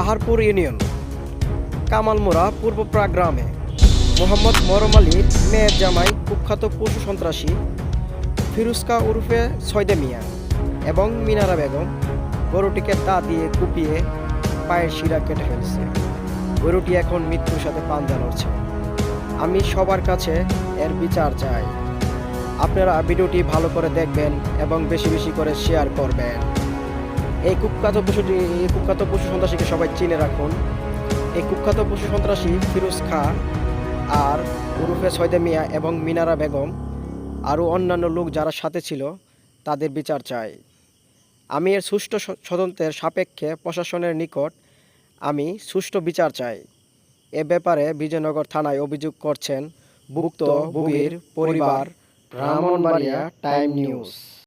Paharpur union, Kamalmora পূর্বপ্রা গ্রামে মোহাম্মদ মরম আলীর মেয়ের জামাই কুখ্যাত পশু সন্ত্রাসী ফিরোজকা ওরফে সয়দে মিয়া এবং মিনারা বেগম গরুটিকে দাঁত দিয়ে কুপিয়ে পায়ের শিরা কেটে ফেলছে। গরুটি এখন মৃত্যুর সাথে পাঞ্জা লড়ছে। আমি সবার কাছে এর বিচার চাই। আপনারা ভিডিওটি ভালো করে দেখবেন এবং বেশি বেশি করে শেয়ার করবেন। এই কুখ্যাত পশু সন্ত্রাসীকে সবাই চিনে রাখুন। এই কুখ্যাত পশু সন্ত্রাসী ফিরোজ খা আর ওরফে সয়দে মিয়া এবং মিনারা বেগম আরও অন্যান্য লোক যারা সাথে ছিল তাদের বিচার চাই। আমি এর সুষ্ঠু তদন্তের সাপেক্ষে প্রশাসনের নিকট আমি সুষ্ঠু বিচার চাই। এ ব্যাপারে বিজয়নগর থানায় অভিযোগ করছেন ভুক্তভোগীর পরিবার। Brahmanbaria time news.